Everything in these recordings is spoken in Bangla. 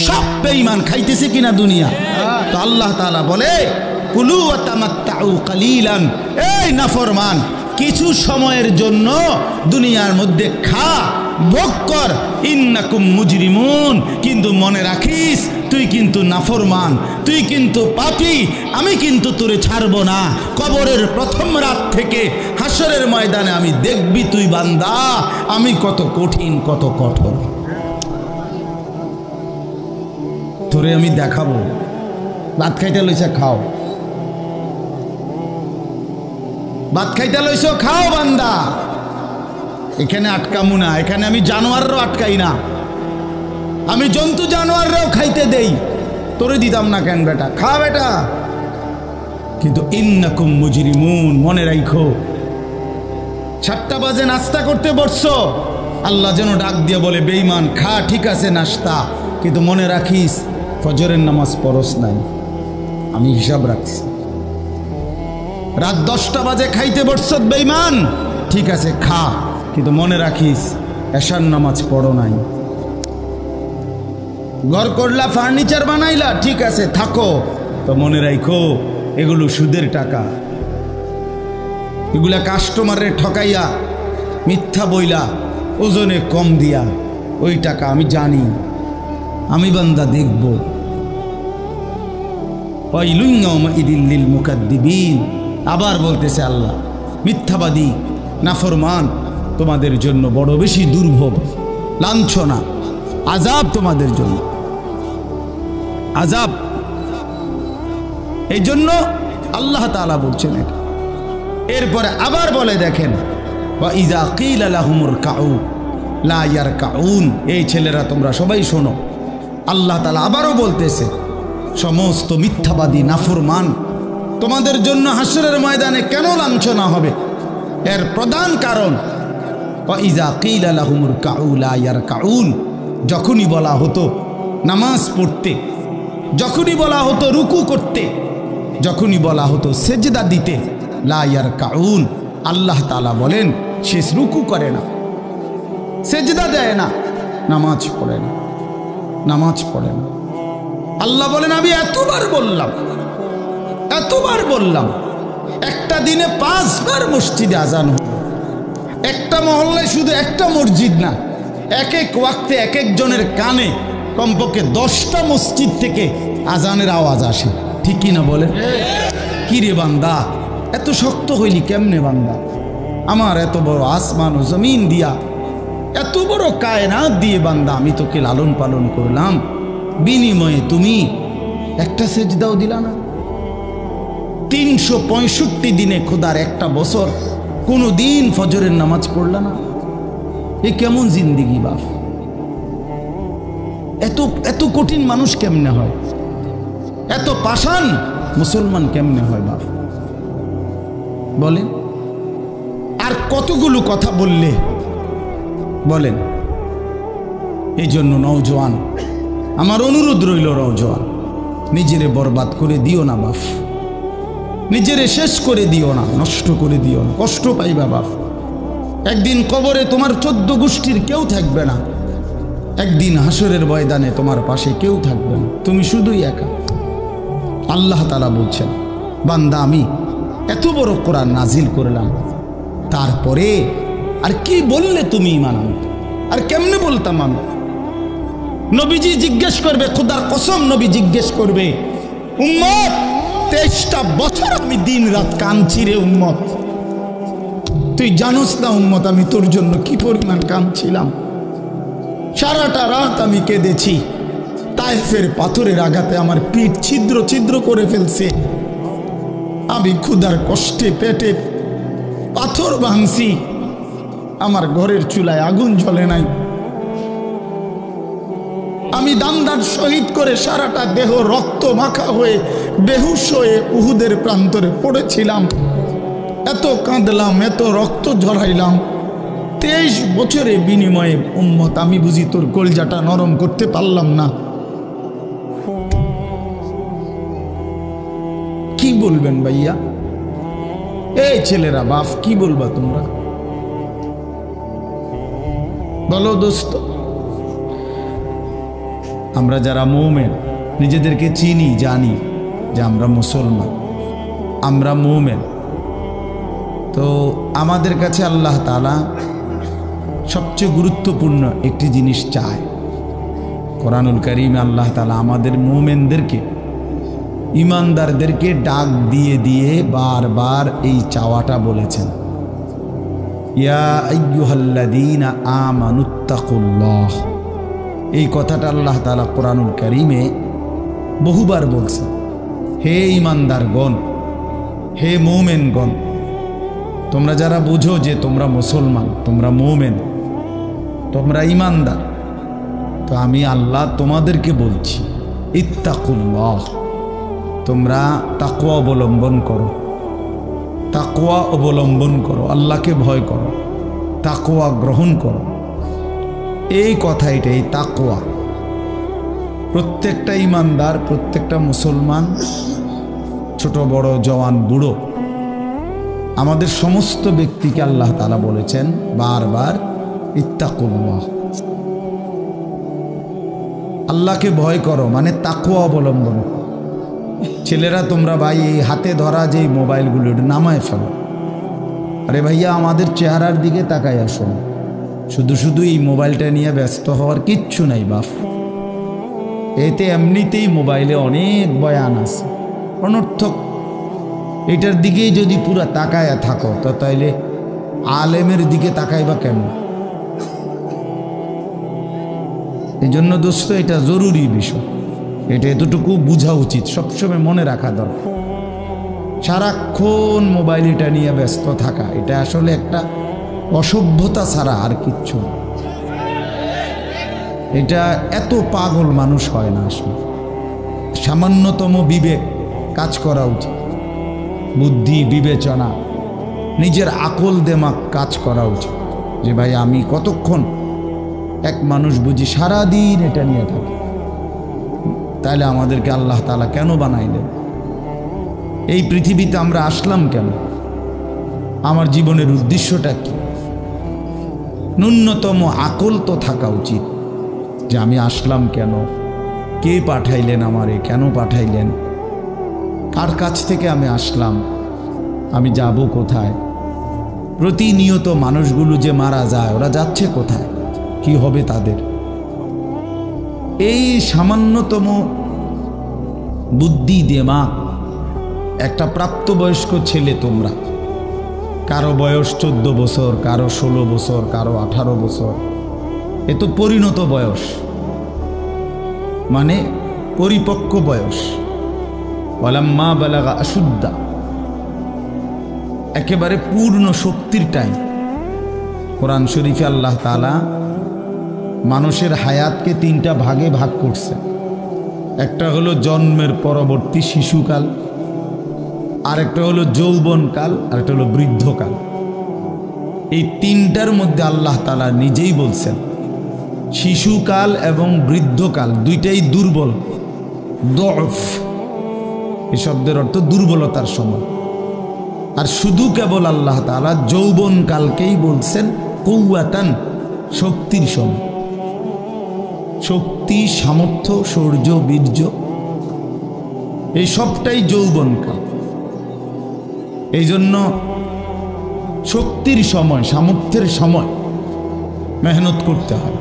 সব বেঈমান খাইতেছে কিনা দুনিয়া। তো আল্লাহ তাআলা বলে কুলু ওয়া তামাত্তাউ কালিলান, এই নাফরমান কিছু সময়ের জন্য দুনিয়ার মধ্যে খা, ভোগ কর, ইন্নাকুম মুজরিমুন, কিন্তু মনে রাখিস তুই কিন্তু নাফরমান, তুই কিন্তু পাপী, আমি কিন্তু তোরে ছাড়ব না। কবরের প্রথম রাত থেকে হাসরের ময়দানে আমি দেখবি তুই বান্দা আমি কত কঠিন কত কঠোর, তোরে আমি দেখাবো। ভাত খাইতে লইছে খাও, ভাত খাইতে লইছ খাও বান্দা, এখানে আটকামু না, এখানে আমি জানোয়াররাও আটকাই না, আমি জন্তু জানোয়াররাও খাইতে দেই, তোরে দিতাম না কেন বেটা, খা বেটা। কিন্তু ইন্নাকুম মুজরিমুন, মনে রাখো 7টা বাজে নাস্তা করতে বসছো, আল্লাহ যেন ডাক দিয়ে বলে বেঈমান খা, ঠিক আছে নাস্তা, কিন্তু মনে রাখিস ফজরের নামাজ পড়স নাই, আমি হিসাব রাখছি। রাত 10টা বাজে খাইতে বসছ বেঈমান, ঠিক আছে খা, কিন্তু মনে রাখিস এশার নামাজ পড়ো নাই। ঘর করলা, ফার্নিচার বানাইলা, ঠিক আছে থাকো, তো মনে রাখো এগুলো সুদের টাকা, এগুলা কাস্টমারে ঠকাইয়া মিথ্যা বইলা ওজনে কম দিয়া ওই টাকা আমি জানি, আমি বান্দা দেখব। ওয়াইলুন ইয়াউমাইযিল লিল মুকাদ্দিবিন, আবার বলতেছে আল্লাহ মিথ্যাবাদী নাফরমান তোমাদের জন্য বড় বেশি দুর্ভোগ, লাঞ্ছনা, আযাব তোমাদের জন্য, আযাব। এই জন্য আল্লাহ তাআলা বলছেন এটা। এরপরে আবার বলে দেখেন ওয়া ইযা কিলা লাহুমুর কাউ লা ইয়ারকাউন, এই ছেলেরা তোমরা সবাই শোনো, আল্লাহ তাআলা আবারও বলতেছে সমস্ত মিথ্যাবাদী নাফরমান তোমাদের জন্য হাসরের ময়দানে কেন লাঞ্ছনা হবে, এর প্রধান কারণ ওয়া ইযা কিলা লাহুমুর কাউ লা ইয়ারকাউন, যখনই বলা হতো নামাজ পড়তে, যখনই বলা হতো রুকু করতে, যখনই বলা হতো সেজদা দিতে, লা ইয়ারকাউন, আল্লাহ তাআলা বলেন সে রুকু করে না, সেজদা দেয় না, নামাজ পড়ে না, নামাজ পড়ে না। আল্লাহ বলেন আমি এতবার বললাম, এতবার বললাম, একটা দিনে 5 বার মসজিদে আজান হলো, একটা মহল্লায় শুধু একটা মসজিদ না, এক এক ওয়াক্তে এক একজনের কানে কমপক্ষে 10টা মসজিদ থেকে আজানের আওয়াজ আসে, ঠিক কি না বলেন? কি রে বান্দা এত শক্ত হইলি কেমনে বান্দা, আমার এত বড় আসমান ও জমিন দিয়া, এত বড় কায়নাত দিয়ে বান্দা আমি তোকে লালন পালন করলাম, বিনিময়ে তুমি একটা সেজদাও দিলা না। 365 দিনে খোদার একটা বছর কোনো দিন ফজরের নামাজ পড়লা না, এ কেমন জিন্দিগি বাপ? এত এত কঠিন মানুষ কেমনে হয়, এত পাষাণ মুসলমান কেমনে হয় বাপ বলেন? আর কতগুলো কথা বললে বলেন। এই জন্য নওজোয়ান আমার অনুরোধ রইল, নওজোয়ান নিজেরে বরবাদ করে দিও না বাপ, নিজেরে শেষ করে দিও না, নষ্ট করে দিও না, কষ্ট পাইবা বাপ। একদিন কবরে তোমার 14 গোষ্ঠীর কেউ থাকবে না, একদিন হাসরের ময়দানে তোমার পাশে কেউ থাকবে না, তুমি শুধুই একা। আল্লাহ তাআলা বলছেন বান্দা আমি এত বড় কোরআন নাজিল করলাম, তারপরে আর কি বললে তুমি ঈমান আনতে, আর কেমনে বলতাম আমি? নবীজি জিজ্ঞেস করবে, খোদার কসম নবী জিজ্ঞেস করবে, উম্মত 23টা বছর আমি দিন রাত কাঁদছি রে উম্মত, তুই জানোস না উম্মত আমি তোর জন্য কি পরিমাণ কাঁদছিলাম, সারাটা রাত আমি কেঁদেছি, তায়েফের পাথরের আঘাতে আমার পিঠ ছিদ্র ছিদ্র করে ফেলছে, আমি ক্ষুধার কষ্টে পেটে পাথর ভাঙছি, আমার ঘরের চুলায় আগুন জ্বলে নাই, আমি দান্দার শহীদ করে সারাটা দেহ রক্ত মাখা হয়ে বেহুশ হয়ে উহুদের প্রান্তরে পড়েছিলাম, এত কাঁদলাম, এত রক্ত ঝরাইলাম, 23 বছরের বিনিময়ে উম্মত আমি বুঝি তোর কলজাটা নরম করতে পারলাম না। কি বলবেন ভাইয়া? এই ছেলেরা বাপ কি বলবা তোমরা বলো দোস্ত? আমরা যারা মুমিন নিজেদেরকে চিনি, জানি যে আমরা মুসলমান, আমরা মুমিন। তো আমাদের কাছে আল্লাহ তাআলা সবচেয়ে গুরুত্বপূর্ণ একটি জিনিস চায়। কোরআনুল কারীমে আল্লাহ তাআলা আমাদের মুমিনদেরকে, ইমানদারদেরকে ডাক দিয়ে দিয়ে বারবার এই চাওয়াটা বলেছেন, ইয়া আইয়ুহাল্লাযীনা আমানুত্তাকুল্লাহ। এই কথাটা আল্লাহ তাআলা কোরআনুল কারীমে বহুবার বলছেন। হে ইমানদারগণ, হে মুমিনগণ, তোমরা যারা বুঝো যে তোমরা মুসলমান, তোমরা মুমিন, তোমরা ইমানদার, তো আমি আল্লাহ তোমাদেরকে বলছি ইত্তাকুল্লাহ, তোমরা তাকওয়া অবলম্বন করো, তাকওয়া অবলম্বন করো, আল্লাহকে ভয় করো, তাকওয়া গ্রহণ করো। এই কথাইটা, এই তাকওয়া প্রত্যেকটা ইমানদার, প্রত্যেকটা মুসলমান, ছোট বড়, জওয়ান বুড়ো, আমাদের সমস্ত ব্যক্তিকে আল্লাহ তাআলা বলেছেন বারবার ইত্তাকুল্লাহ, আল্লাহকে ভয় করো, মানে তাকওয়া অবলম্বন। ছেলেরা তোমরা ভাই এই হাতে ধরা যে মোবাইলগুলো নামায় ফেলো। আরে ভাইয়া, আমাদের চেহারার দিকে তাকাই আসুন, শুধু শুধু এই মোবাইলটা নিয়ে ব্যস্ত হওয়ার কিচ্ছু নাই বাপ। এতে এমনিতেই মোবাইলে অনেক বয়ান আছে অনর্থক, এটার দিকেই যদি পুরা তাকায়া থাকো তো তাইলে আলেমের দিকে তাকাইবা কেন? এই জন্য দোস্ত, এটা জরুরি বিষয়, এটা এতটুকু বোঝা উচিত, সবসময় মনে রাখা দরকার। সারাক্ষণ মোবাইল এটা নিয়ে ব্যস্ত থাকা, এটা আসলে একটা অসভ্যতা ছাড়া আর কিচ্ছু না। এটা এত পাগল মানুষ হয় না আসলে। সামান্যতম বিবেক কাজ করা উচিত, বুদ্ধি বিবেচনা, নিজের আকল দেমাগ কাজ করা উচিত যে ভাই আমি কতক্ষণ, এক মানুষ বুঝি সারাদিন এটা নিয়ে থাকে, তাহলে আমাদেরকে আল্লাহ তাআলা কেন বানাইলেন? এই পৃথিবীতে আমরা আসলাম কেন? আমার জীবনের উদ্দেশ্যটা কি? ন্যূনতম আকল তো থাকা উচিত যে আমি আসলাম কেন, কে পাঠাইলেন আমারে, কেন পাঠাইলেন, কার কাছ থেকে আমি আসলাম, আমি যাব কোথায়। প্রতিনিয়ত মানুষগুলো যে মারা যায়, ওরা যাচ্ছে কোথায়, কি হবে তাদের? এই সামান্যতম বুদ্ধি দিমাগ একটা প্রাপ্তবয়স্ক ছেলে, তোমরা কারো বয়স 14 বছর, কারো 16 বছর, কারো 18 বছর, এ তো পরিণত বয়স, মানে পরিপক্ক বয়স। ওয়ালাম্মা বালাগা আশুদ্দা, একেবারে পূর্ণ শক্তির টাইম। কোরআন শরীফে আল্লাহ তাআলা মানুষের হায়াতকে 3টা ভাগে ভাগ করছে। একটা হলো জন্মের পরবর্তী শিশুকাল, আরেকটা হলো যৌবনকাল, আরেকটা হলো বৃদ্ধকাল। এই 3টার মধ্যে আল্লাহ তাআলা নিজেই বলছেন শিশুকাল এবং বৃদ্ধকাল দুইটাই দুর্বল, দফ, এই শব্দের অর্থ দুর্বলতার সময়। আর শুধু কেবল আল্লাহ তাআলা যৌবনকালকেই বলছেন কুওয়াতান, শক্তির সময়। শক্তি, সামর্থ্য, শৌর্য, বীর্য, এই সবটাই যৌবনকাল। এই জন্য শক্তির সময়, সামর্থ্যের সময় মেহনত করতে হয়।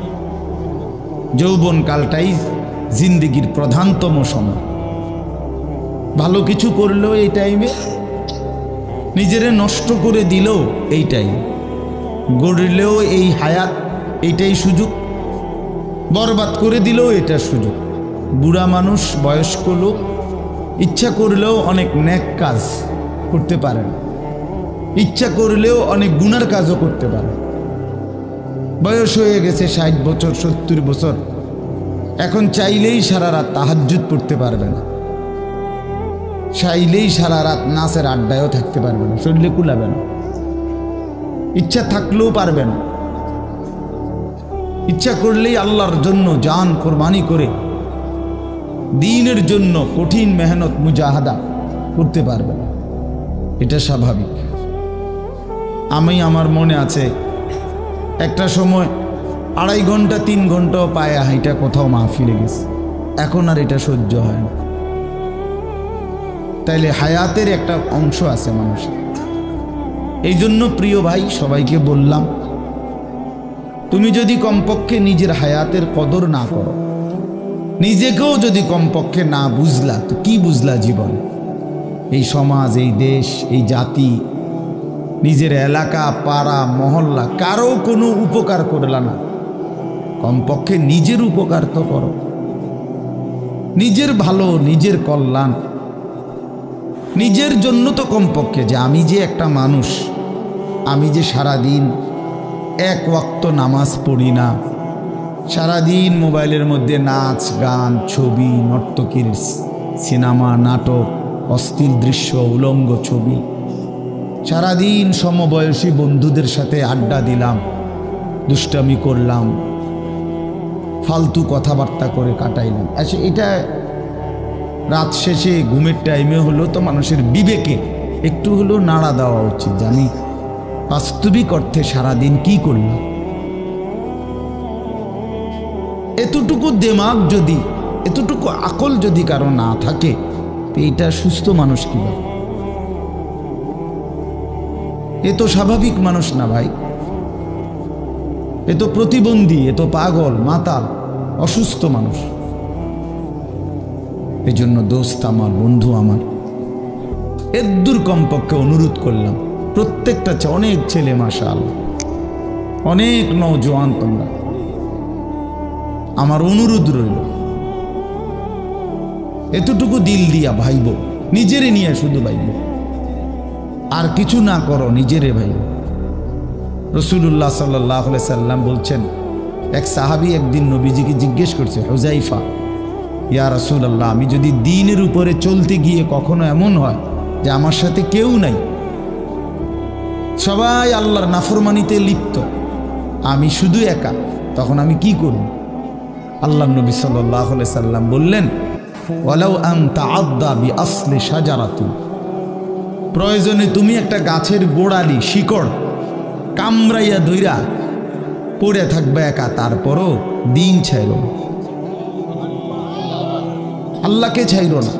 যৌবনকালটাই জিন্দেগির প্রধানতম সময়। ভালো কিছু করলেও এই টাইমে, নিজেরে নষ্ট করে দিলেও এই টাইম, গড়লেও এই হায়াত, এইটাই সুযোগ, বরবাদ করে দিলেও এটা সুযোগ। বুড়া মানুষ, বয়স্ক লোক ইচ্ছা করলেও অনেক নেক কাজ করতে পারেন, ইচ্ছা করলেও অনেক গুনার কাজও করতে পারেন। বয়স হয়ে গেছে 60 বছর, 70 বছর, এখন চাইলেই সারা রাত তাহাজ্জুদ পড়তে পারবে না, চাইলেই সারা রাত নাচের আড্ডায়ও থাকতে পারবে না, শরীরে কুলাবে না, ইচ্ছা থাকলেও পারবে না। ইচ্ছা করলেই আল্লাহর জন্য জান কোরবানি করে দ্বীনের জন্য কঠিন মেহনত মুজাহাদা করতে পারবে না, এটা স্বাভাবিক। আমার মনে আছে একটা সময় 2.5 ঘন্টা 3 ঘন্টাও পায়ে হাইটা কোথাও মাহফিলে গেছে, এখন আর এটা সহ্য হয় না। তাইলে হায়াতের একটা অংশ আছে মানুষের। এই জন্য প্রিয় ভাই, সবাইকে বললাম, তুমি যদি কমপক্ষে নিজের হায়াতের কদর না করো, নিজেকেও যদি কমপক্ষে না বুঝলা, তো কি বুঝলা জীবন? এই সমাজ, এই দেশ, এই জাতি, নিজের এলাকা, পাড়া, মহল্লা, কারো কোনো উপকার করলা না। কমপক্ষে নিজের উপকার তো করো, নিজের ভালো, নিজের কল্যাণ, নিজের জন্য তো কমপক্ষে, যে আমি যে একটা মানুষ, আমি যে সারাদিন এক ওয়াক্ত নামাজ পড়ি না, সারাদিন মোবাইলের মধ্যে নাচ গান, ছবি, নর্তকীর সিনেমা, নাটক, অশ্লীল দৃশ্য, উলঙ্গ ছবি, সারাদিন সমবয়সী বন্ধুদের সাথে আড্ডা দিলাম, দুষ্টামি করলাম, ফালতু কথাবার্তা করে কাটাইলাম। আচ্ছা, এটা রাত শেষে ঘুমের টাইমে হলো তো মানুষের বিবেকে একটু হলো নাড়া দেওয়া উচিত, যে আমি বাস্তবিক অর্থে সারাদিন কি করলাম। এতটুকু দেমাগ যদি, এতটুকু আকল যদি কারো না থাকে, তো এটা সুস্থ মানুষ কিভাবে? এ তো স্বাভাবিক মানুষ না ভাই, এ তো প্রতিবন্ধী, এ তো পাগল, মাতাল, অসুস্থ মানুষ। এই জন্য দোস্ত আমার, বন্ধু আমার, এদ্দুর কমপক্ষে অনুরোধ করলাম, প্রত্যেকটা অনেক ছেলে মাশাআল্লাহ, অনেক নওজোয়ান, তোমরা আমার অনুরোধ রইল, এতটুকু দিল দিয়া ভাইব, নিজেরে নিয়ে শুধু ভাইব, আর কিছু না করো, নিজেরে ভাইব। রাসূলুল্লাহ সাল্লাল্লাহু আলাইহি সাল্লাম বলছেন, এক সাহাবী একদিন নবীজিকে জিজ্ঞেস করছে, হুযাইফা, ইয়া রাসূলুল্লাহ, আমি যদি দ্বীনের উপরে চলতে গিয়ে কখনো এমন হয় যে আমার সাথে কেউ নাই, সবাই আল্লাহর নাফরমানিতে লিপ্ত, আমি শুধু একা, তখন আমি কি করব? আল্লাহর নবী সাল্লাল্লাহু আলাইহি সাল্লাম বললেন, ওয়ালাউ আন তাআদ্দা বিআসলি শাজারাতিন, প্রয়োজনে তুমি একটা গাছের গোড়ালি, শিকড় কামড়াইয়া ধইরা পড়ে থাকবে একা, তারপরও দিন ছাইরো না, আল্লাহকে ছাইরো না,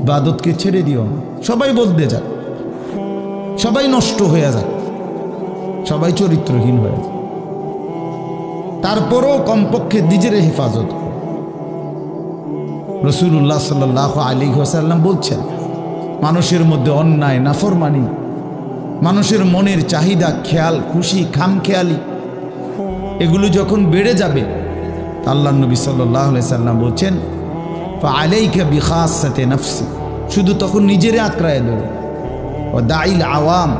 ইবাদতকে ছেড়ে দিও না। সবাই বলতে যাক, সবাই নষ্ট হয়ে যাক, সবাই চরিত্রহীন হয়ে যায়, তারপরও কমপক্ষে নিজের হেফাজত করো। রাসূলুল্লাহ সাল্লাল্লাহু আলাইহি ওয়াসাল্লাম বলছেন, মানুষের মধ্যে অন্যায়, নাফরমানি, মানুষের মনের চাহিদা, খেয়াল খুশি, খামখেয়ালি, এগুলো যখন বেড়ে যাবে, আল্লাহর নবী সাল্লাল্লাহু আলাইহি সাল্লাম বলছেন, ফাআলাইকা বিখাসাতি নাফসি, শুধু তখন নিজেরে আঁকড়ায় ধরো, ও দাইল আওয়াম,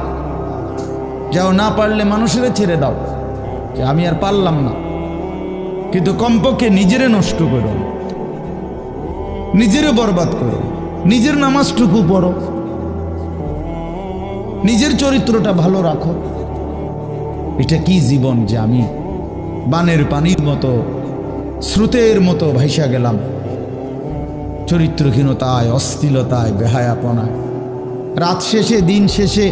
যাও, না পারলে মানুষের ছেড়ে দাও, যে আমি আর পারলাম না, কিন্তু কমপক্ষে নিজেরে নষ্ট করো, নিজেরে বরবাদ করো, নিজের নামাজটুকু পড়ো, নিজের চরিত্রটা ভালো রাখো। এটা কি জীবন যে আমি বানের পানির মতো, স্রোতের মতো ভাইসা গেলাম, চরিত্রহীনতায়, অশ্লীলতায়, বেহায়াপনায়, রাত শেষে, দিন শেষে।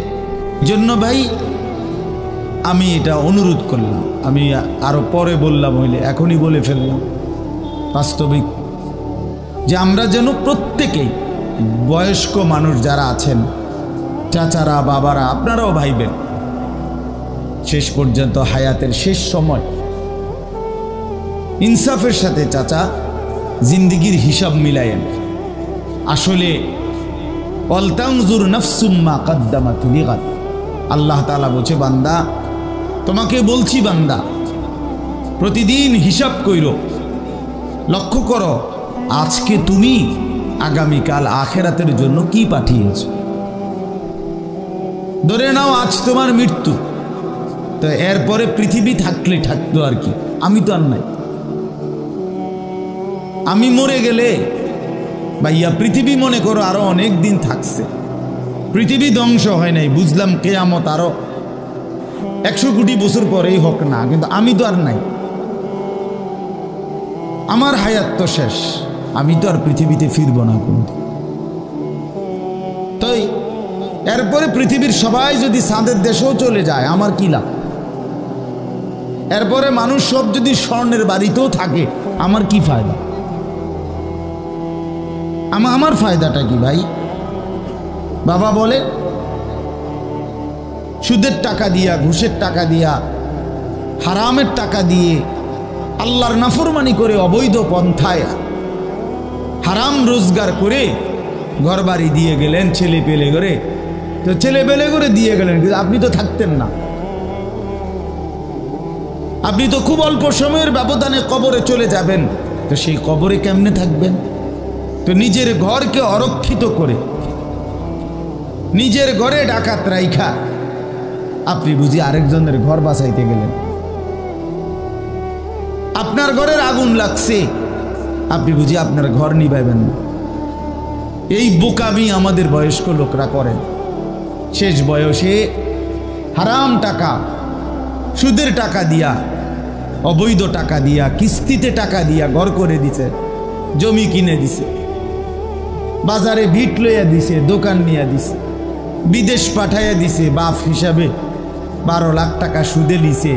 জন্য ভাই আমি এটা অনুরোধ করলাম, আমি আরো পরে বললাম হইলে এখনই বলে ফেললাম, বাস্তবিক যে আমরা যেন প্রত্যেকেই, বয়স্ক মানুষ যারা আছেন, চাচারা, বাবারা, আপনারাও ভাইবেন, শেষ পর্যন্ত হায়াতের শেষ সময় ইনসাফের সাথে চাচা জিন্দিগির হিসাব মিলায়েন। আসলে ওয়ালতানজুর নাফসুম মা কদ্দামাত লিগাদ, আল্লাহ তাআলা বলছে, বান্দা তোমাকে বলছি, বান্দা প্রতিদিন হিসাব কইরো, লক্ষ্য করো আজকে তুমি আগামীকাল আখেরাতের জন্য কি পাঠিয়েছ। ধরে নাও আজ তোমার মৃত্যু, তো এরপরে পৃথিবী থাকলে থাকতো আর কি, আমি তো আর নাই। আমি মরে গেলে ভাইয়া পৃথিবী মনে করো আরো অনেক দিন থাকছে, পৃথিবী ধ্বংস হয় নাই, বুঝলাম কিয়ামত আরো 100 কোটি বছর পরেই হোক না, কিন্তু আমি তো আর নাই, আমার হায়াত তো শেষ, আমি তো আর পৃথিবীতে ফিরবো না কোনোদিন। তাই এরপরে পৃথিবীর সবাই যদি চাঁদের দেশেও চলে যায়, আমার কি লাভ? এরপরে মানুষ সব যদি স্বর্ণের বাড়িতেও থাকে, আমার কি ফায়দা? আমার ফায়দাটা কি ভাই? বাবা বলে সুদের টাকা দিয়া, ঘুষের টাকা দিয়া, হারামের টাকা দিয়ে, আল্লাহর নাফরমানি করে, অবৈধ পন্থায় হারাম রোজগার করে ঘর বাড়ি দিয়ে গেলেন, ছেলে পেলে করে, তো ছেলে পেলে করে দিয়ে গেলেন, কিন্তু আপনি তো থাকতেন না। আপনি তো খুব অল্প সময়ের ব্যবধানে কবরে চলে যাবেন, তো সেই কবরে কেমনে থাকবেন? তো নিজের ঘরকে অরক্ষিত করে, নিজের ঘরে ডাকাত রাইখা আপনি বুঝি আরেকজনের ঘর বাঁচাইতে গেলেন। আপনার ঘরের আগুন লাগছে, আপনি বুঝি আপনার ঘর নিভাইবেন না। এই বোকামি আমাদের বয়স্ক লোকরা করেন। শেষ বয়সে হারাম টাকা, সুদের টাকা দিয়া, অবৈধ টাকা দিয়া, কিস্তিতে টাকা দিয়া ঘর করে দিছে, জমি কিনে দিছে, বাজারে ভিট লইয়া দিছে, দোকান নিয়ে দিছে, বিদেশ পাঠাইয়া দিছে, বাপ হিসাবে 12 লাখ টাকা সুদে নিছে,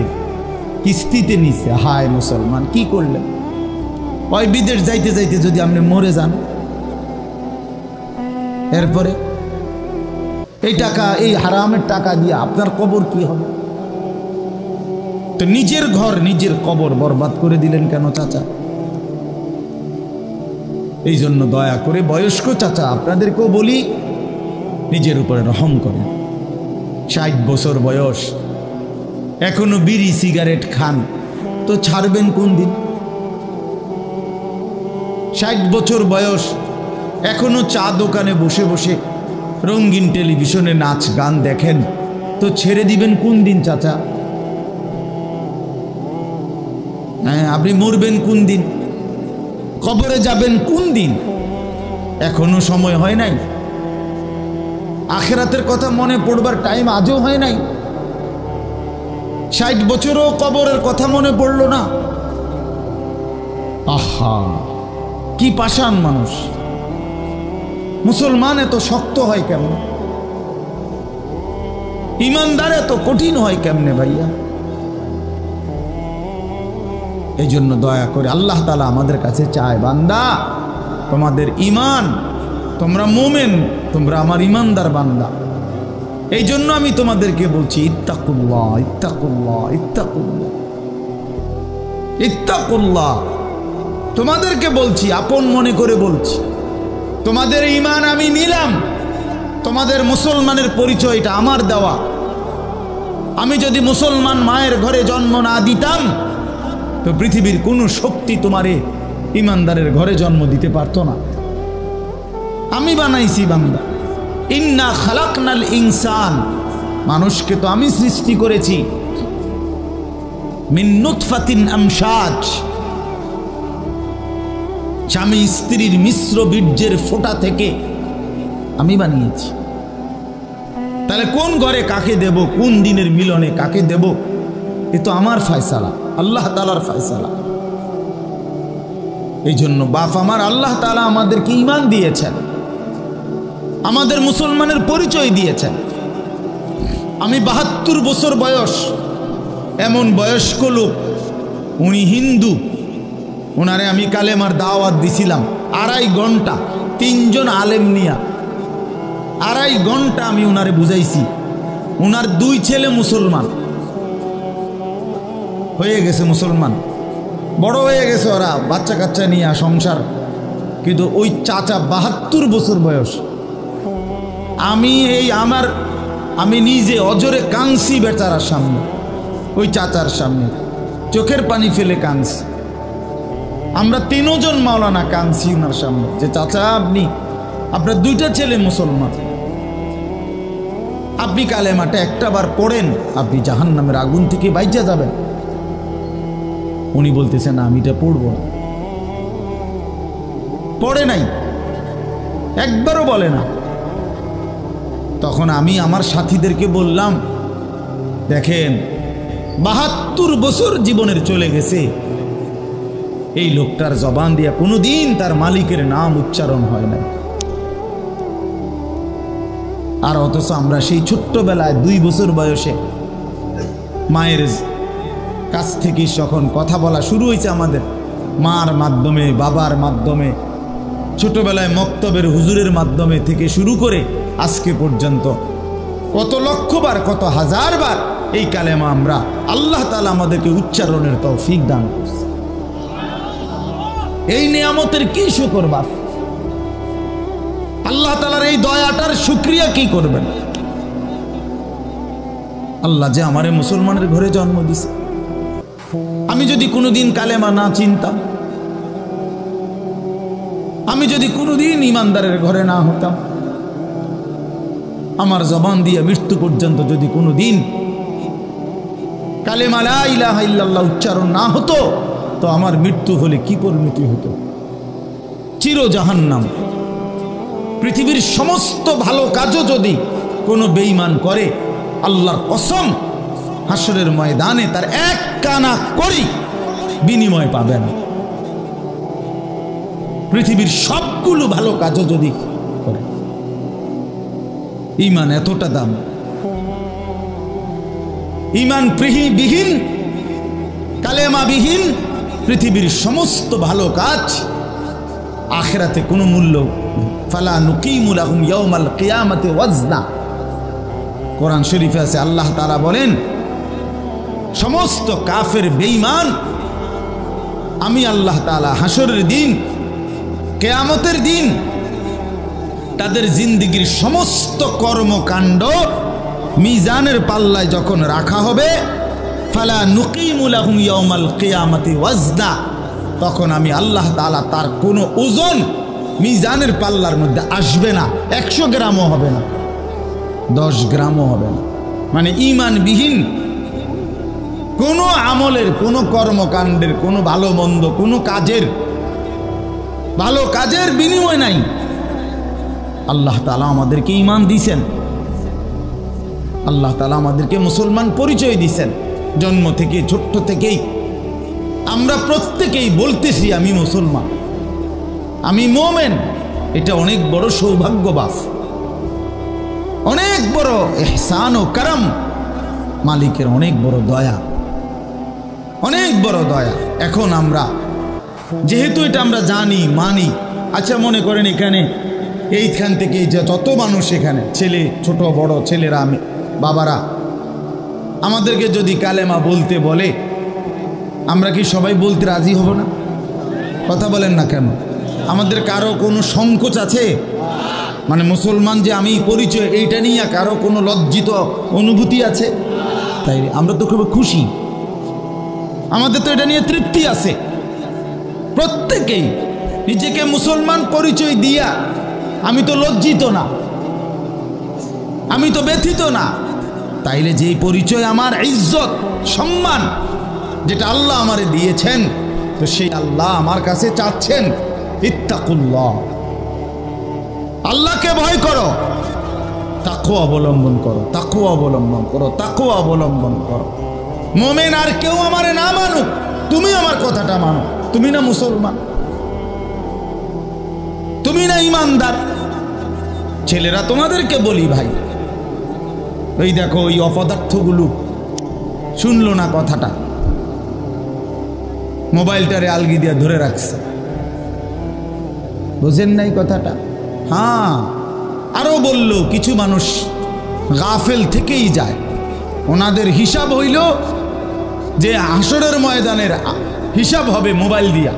কিস্তিতে নিছে। হায় মুসলমান, কি করলেন? ওই বিদেশ যাইতে যাইতে যদি আপনি মরে যান, এরপরে এই টাকা, এই হারামের টাকা দিয়ে আপনার কবর কি হবে? তো নিজের ঘর, নিজের কবর বরবাদ করে দিলেন কেন চাচা? এই জন্য দয়া করে বয়স্ক চাচা আপনাদেরকেও বলি, নিজের উপরে রহম করেন। 60 বছর বয়স, এখনো বিড়ি সিগারেট খান, তো ছাড়বেন কোন দিন? 60 বছর বয়স, এখনো চা দোকানে বসে বসে রঙিন টেলিভিশনে নাচ গান দেখেন, তো ছেড়ে দিবেন কোন দিন চাচা? হ্যাঁ, আপনি মরবেন কোন দিন? কবরে যাবেন কোন দিন? এখনো সময় হয় নাই। আখিরাতের কথা মনে পড়বার টাইম আজও হয় নাই। 60 বছরও কবরের কথা মনে পড়লো না। আহা, কি পাষাণ মানুষ! মুসলমান এত শক্ত হয় কেমন? ইমানদার এত কঠিন হয় কেমনে ভাইয়া? এই জন্য দয়া করে আল্লাহ তাআলা আমাদের কাছে চায়, বান্দা তোমাদের ঈমান, তোমরা মুমিন, তোমরা আমার ঈমানদার বান্দা। এই জন্য আমি তোমাদেরকে বলছি ইত্তাকুল্লাহ, ইত্তাকুল্লাহ, ইত্তাকুল্লাহ, ইত্তাকুল্লাহ। তোমাদেরকে বলছি, আপন মনে করে বলছি, তোমাদের ঈমান আমি নিলাম, তোমাদের মুসলমানের পরিচয়টা আমার দেওয়া। আমি যদি মুসলমান মায়ের ঘরে জন্ম না দিতাম, তো পৃথিবীর কোনো শক্তি তোমারে ঈমানদারের ঘরে জন্ম দিতে পারতো না। আমি বানাইছি বান্দা। ইন্না খালাকনাল ইনসান, মানুষকে তো আমি সৃষ্টি করেছি মিন নুতফাতিন আমশাজ, স্বামী স্ত্রীর মিশ্র বীর্যের ফোঁটা থেকে আমি বানিয়েছি। তাহলে কোন ঘরে কাকে দেব, কোন দিনের মিলনে কাকে দেব, এ তো আমার ফয়সালা, আল্লাহ তাআলার ফয়সালা। এই জন্য বাপ আমার, আল্লাহ তাআলা আমাদেরকে ঈমান দিয়েছেন, আমাদের মুসলমানের পরিচয় দিয়েছেন। আমি 72 বছর বয়স, এমন বয়স্ক লোক, উনি হিন্দু, ওনারে আমি কালেমার দাওয়াত দিছিলাম 2.5 ঘন্টা, 3 জন আলেম নিয়া 2.5 ঘন্টা আমি ওনারে বুঝাইছি। ওনার 2 ছেলে মুসলমান হয়ে গেছে, মুসলমান বড় হয়ে গেছে, ওরা বাচ্চা কাচ্চা নিয়ে সংসার। কিন্তু ওই চাচা 72 বছর বয়স, আমি নিজে অজরে কাঁদছি বেচারার সামনে, ওই চাচার সামনে চোখের পানি ফেলে কাঁদছি। আমরা 3 জন মাওলানা কাঁদছি ওনার সামনে, যে চাচা আপনার 2টা ছেলে মুসলমান, আপনি কালেমাটা একটা বার পড়েন, আপনি জাহান্নামের আগুন থেকে বাইচা যাবেন। উনি বলতেছেন আমি এটা পড়ব না, পড়ে নাই, একবারও বলে না। তখন আমি আমার সাথীদেরকে বললাম, দেখেন 72 বছর জীবনের চলে গেছে, এই লোকটার জবান দিয়ে কোনোদিন তার মালিকের নাম উচ্চারণ হয় না। আর অথচ আমরা সেই ছোট্টবেলায় 2 বছর বয়সে মায়ের কাছ থেকে যখন কথা বলা শুরু হয়েছে আমাদের মার মাধ্যমে, বাবার মাধ্যমে, ছোটবেলায় মক্তবের হুজুরের মাধ্যমে থেকে শুরু করে আজকে পর্যন্ত কত লক্ষবার, কত হাজারবার এই কালেমা আমরা আল্লাহ তাআলা আমাদেরকে উচ্চারণের তৌফিক দান করছে। এই নিয়ামতের কি শুকর বাপ? আল্লাহ তাআলার এই দয়াটার শুকরিয়া কি করবেন? আল্লাহ যে আমারে মুসলমানের ঘরে জন্ম দিছে। আমি যদি কোনোদিন কালেমা না চিনতাম, আমি যদি কোনোদিন ইমানদারের ঘরে না হতাম, আমার জবান দিয়ে মৃত্যু পর্যন্ত যদি কোনোদিন কালেমা লা ইলাহা ইল্লাল্লাহ উচ্চারণ না হতো, তো আমার মৃত্যু হলে কি পরিণতি হতো? চির জাহান্নাম। পৃথিবীর সমস্ত ভালো কাজও যদি কোনো বেঈমান করে, আল্লাহর কসম হাসরের ময়দানে তার এক কানা করি বিনিময় পাবেন। পৃথিবীর সবগুলো ভালো কাজও যদি করে। ঈমান এতটা দাম। ঈমান বিহীন, কালেমা বিহীন পৃথিবীর সমস্ত ভালো কাজ আখিরাতে কোনো মূল্য। ফালা নুকিমু লাহুম ইয়াউমাল কিয়ামাতি ওয়াজনা। কোরআন শরীফে আছে, আল্লাহ তাআলা বলেন সমস্ত কাফের বেঈমান আমি আল্লাহ তাআলা হাসরের দিন, কিয়ামতের দিন তাদের জিন্দেগীর সমস্ত কর্মকাণ্ড মিজানের পাল্লায় যখন রাখা হবে, ফালা নুকিমু লাহুম ইয়াউমাল কিয়ামাতি ওয়াজনা, তখন আমি আল্লাহ তাআলা তার কোনো ওজন মিজানের পাল্লার মধ্যে আসবে না। 100 গ্রামও হবে না, 10 গ্রামও হবে না। মানে ঈমানবিহীন কোনো আমলের, কোনো কর্মকাণ্ডের, কোনো ভালো মন্দ, কোনো কাজের, ভালো কাজের বিনিময় নাই। আল্লাহ তাআলা আমাদেরকে ঈমান দিয়েছেন, আল্লাহ তাআলা আমাদেরকে মুসলমান পরিচয় দিয়েছেন। জন্ম থেকে, ছোট্ট থেকেই আমরা প্রত্যেকেই বলতেছি আমি মুসলমান, আমি মোমেন। এটা অনেক বড় সৌভাগ্য বাপ, অনেক বড় ইহসান ও করম, মালিকের অনেক বড় দয়া, অনেক বড় দয়া। এখন আমরা যেহেতু এটা আমরা জানি, মানি, আচ্ছা মনে করেন এখানে এইখান থেকে যে যত মানুষ এখানে, ছেলে, ছোট বড় ছেলেরা, আমি বাবারা, আমাদেরকে যদি কালেমা বলতে বলে, আমরা কি সবাই বলতে রাজি হব না? কথা বলেন না কেন? আমাদের কারো কোনো সংকোচ আছে? মানে মুসলমান যে আমি পরিচয়, এইটা নিয়ে কারো কোনো লজ্জিত অনুভূতি আছে? তাই আমরা তো খুব খুশি, আমাদের তো এটা নিয়ে তৃপ্তি আছে। প্রত্যেকেই নিজেকে মুসলমান পরিচয় দিয়া আমি তো লজ্জিত না, আমি তো ব্যথিত না। তাইলে যেই পরিচয় আমার ইজ্জত, সম্মান, যেটা আল্লাহ আমারে দিয়েছেন, তো সেই আল্লাহ আমার কাছে চাচ্ছেন ইত্তাকুল্লাহ, আল্লাহকে ভয় করো, তাকওয়া অবলম্বন করো, তাকওয়া অবলম্বন করো, তাকওয়া অবলম্বন করো। মোমেন আর কেউ আমারে না মানুক, তুমি আমার কথাটা মানো। তুমি না মুসলমান, তুমি না ইমানদার। ছেলেরা তোমাদেরকে বলি ভাই, ওই দেখো ওই অপদার্থগুলো শুনলো না কথাটা, মোবাইলটারে আলগি দিয়া ধরে রাখছে, বুঝেন নাই কথাটা? হ্যাঁ, আরো বলল কিছু মানুষ গাফেল থেকেই যায়, ওনাদের হিসাব হইল যে হাসরের ময়দানের হিসাব হবে মোবাইল দিয়া।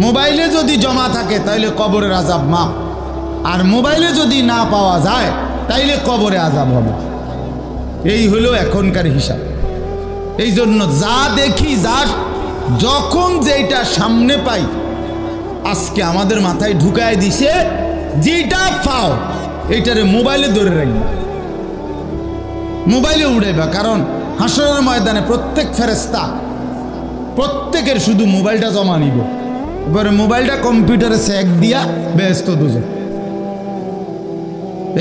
মোবাইলে যদি জমা থাকে তাইলে কবরের আযাব মাপ, আর মোবাইলে যদি না পাওয়া যায় তাইলে কবরে আযাব হবে। এই হলো এখনকার হিসাব। এই জন্য যা দেখি, যা যখন যেটা সামনে পাই, আজকে আমাদের মাথায় ঢুকায় দিছে, যেটা পাও এইটারে মোবাইলে ধরে রাখবা, মোবাইলে উড়াইবা। কারণ হাসরের ময়দানে প্রত্যেক ফেরেশতা প্রত্যেকের শুধু মোবাইলটা জমা নিব, এবারে মোবাইলটা কম্পিউটারে চেক দিয়া ব্যস্ত দুজন।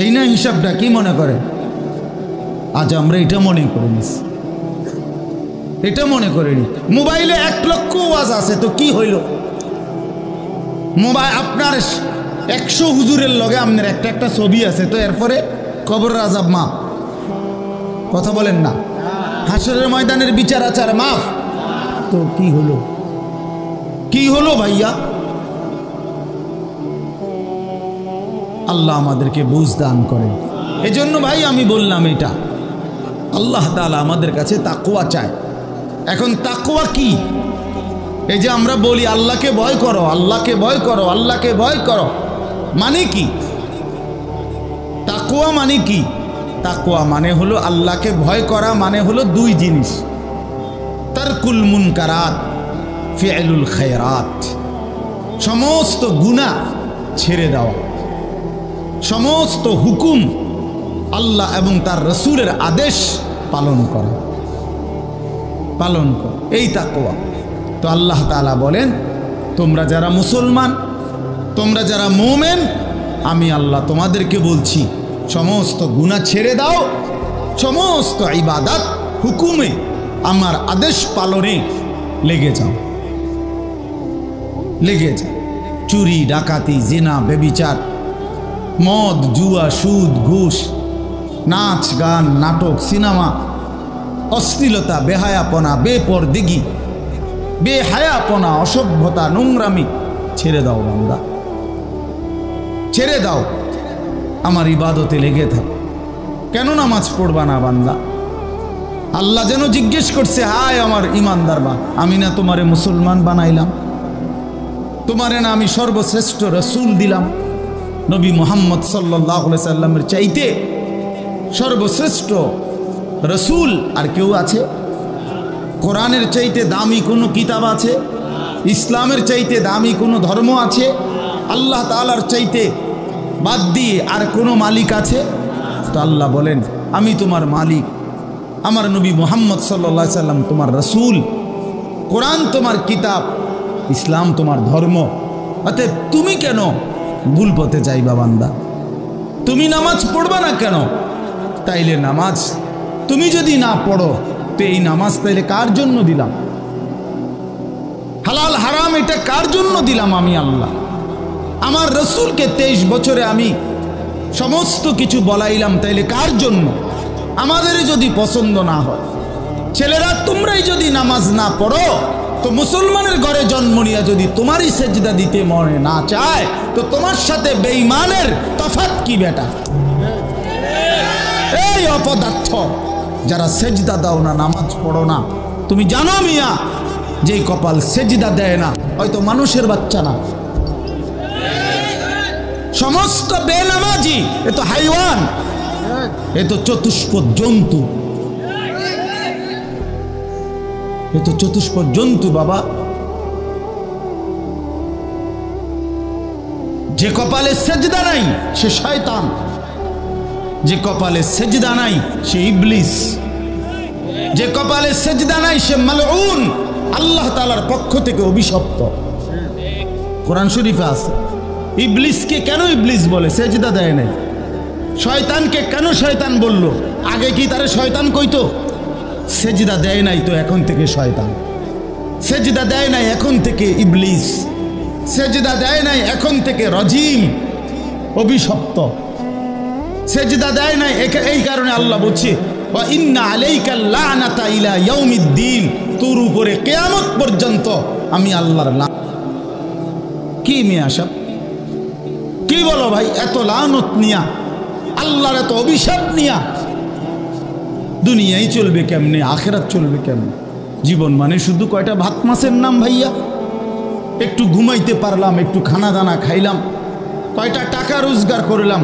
এই না হিসাবটা? কি মনে করে? আজ আমরা এটা মনে করে নিছি, এটা মনে করিনি। মোবাইলে 1 লক্ষ ওয়াজ আছে, তো কি হইল? মোবাইল আপনার 100 হুজুরের লগে আপনার একটা একটা ছবি আছে, তো এরপরে কবরের আযাব মাপ। কথা বলেন না? হাসরের ময়দানের বিচার আচার মাফ। তো কি হলো, কি হলো ভাইয়া? আল্লাহ আমাদেরকে বুঝ দান করেন। এজন্য ভাই আমি বললাম, এটা আল্লাহ তাআলা আমাদের কাছে তাকওয়া চায়। এখন তাকওয়া কি? এই যে আমরা বলি আল্লাহকে ভয় করো, আল্লাহকে ভয় করো, আল্লাহকে ভয় করো, মানে কি? তাকওয়া মানে কি? তাকওয়া মানে হলো আল্লাহকে ভয় করা, মানে হলো দুই জিনিস, তারকুল মুনকারাত, ফি'লুল খায়রাত। সমস্ত গুনাহ ছেড়ে দেওয়া, সমস্ত হুকুম আল্লাহ এবং তার রাসূলের আদেশ পালন করা, পালন করা, এই তাকওয়া। তো আল্লাহ তাআলা বলেন, তোমরা যারা মুসলমান, তোমরা যারা মুমিন, আমি আল্লাহ তোমাদেরকে বলছি সমস্ত গুনাহ ছেড়ে দাও, সমস্ত ইবাদত হুকুমে আমার আদেশ পালনে লেগে যাও, লেগে যাও। চুরি, ডাকাতি, জিনা, ব্যভিচার, মদ, জুয়া, সুদ, ঘুষ, নাচ, গান, নাটক, সিনেমা, অশ্লীলতা, বেহায়াপনা, বেপরদিগি, বেহায়াপনা, অসভ্যতা, নোংরামি ছেড়ে দাও বান্দা, ছেড়ে দাও। আমার ইবাদতে লেগে থাক। কেন নামাজ পড়বা না বান্দা? আল্লাহ যেন জিজ্ঞেস করছে, হায় আমার ইমানদার বা, আমি না তোমারে মুসলমান বানাইলাম? তোমারে না আমি সর্বশ্রেষ্ঠ রসুল দিলাম? নবী মুহাম্মদ সাল্লাল্লাহু আলাইহি সাল্লামের চাইতে সর্বশ্রেষ্ঠ রসুল আর কেউ আছে? কোরআনের চাইতে দামি কোনো কিতাব আছে? ইসলামের চাইতে দামি কোনো ধর্ম আছে? আল্লাহ তাআলার চাইতে বাদ দিয়ে আর কোনো মালিক আছে? তো আল্লাহ বলেন, আমি তোমার মালিক, আমার নবী মুহাম্মদ সাল্লাল্লাহু আলাইহি সাল্লাম তোমার রসুল, কোরআন তোমার কিতাব, ইসলাম তোমার ধর্ম। অতএব তুমি কেন ভুল পথে যাইবা বান্দা? তুমি নামাজ পড়বা না কেন? তাইলে নামাজ তুমি যদি না পড়ো, তো এই নামাজ তাইলে কার জন্য দিলাম? হালাল হারাম এটা কার জন্য দিলাম? আমি আল্লাহ। আমার রসুলকে 23 বছরে আমি সমস্ত কিছু বলাইলাম, তাইলে কার জন্য? আমাদের যদি পছন্দ না হয়, ছেলেরা তোমরাই যদি নামাজ না পড়ো, তো মুসলমানের ঘরে জন্ম নিয়ে যদি তোমারই সেজদা দিতে মনে না চায়, তো তোমার সাথে বেঈমানের তফাৎ কি বেটা? এই অপদার্থ যারা সেজদা দাও না, নামাজ পড়ো না, তুমি জানো মিয়া, যেই কপাল সেজদা দেয় না, হয়তো মানুষের বাচ্চা না, সমস্ত বেনামাজি এ তো হাইওয়ান, এ তো চতুষ্পদ জন্তু, এ তো চতুষ্পদ জন্তু বাবা। যে কপালে সেজদা নাই সে শয়তান, যে কপালে সেজদা নাই সে ইবলিস, যে কপালে সেজদা নাই সে মালউন, আল্লাহ তাআলার পক্ষ থেকে অভিশপ্ত। কোরআন শরীফে আছে। ইবলিসকে কেন ইবলিস বলে? সেজদা দেয় নাই। শয়তানকে কেন শয়তান বলল? আগে কি তারে শয়তান কইতো? সেজদা দেয় নাই তো এখন থেকে শয়তান, সেজদা দেয় নাই এখন থেকে ইবলিস, সেজদা দেয় নাই এখন থেকে রজিম, অভিশপ্ত। সেজদা দেয় নাই, এই কারণে আল্লাহ বলছে, ওয়া ইন্না আলাইকা লানাতা ইলা ইয়াউমিদ্দিন, তোর উপরে কিয়ামত পর্যন্ত আমি আল্লাহর লানত। কি মিয়া সব কি বলো ভাই? এত লানত নিয়া, আল্লাহর এত অভিশাপ নিয়া দুনিয়ায় চলবে কেমনে? আখিরাত চলবে কেমনে? জীবন মানে শুধু কয়টা ভাত মাছের নাম ভাইয়া? একটু ঘুমাইতে পারলাম, একটু খানা দানা খাইলাম, কয়টা টাকা রোজগার করলাম,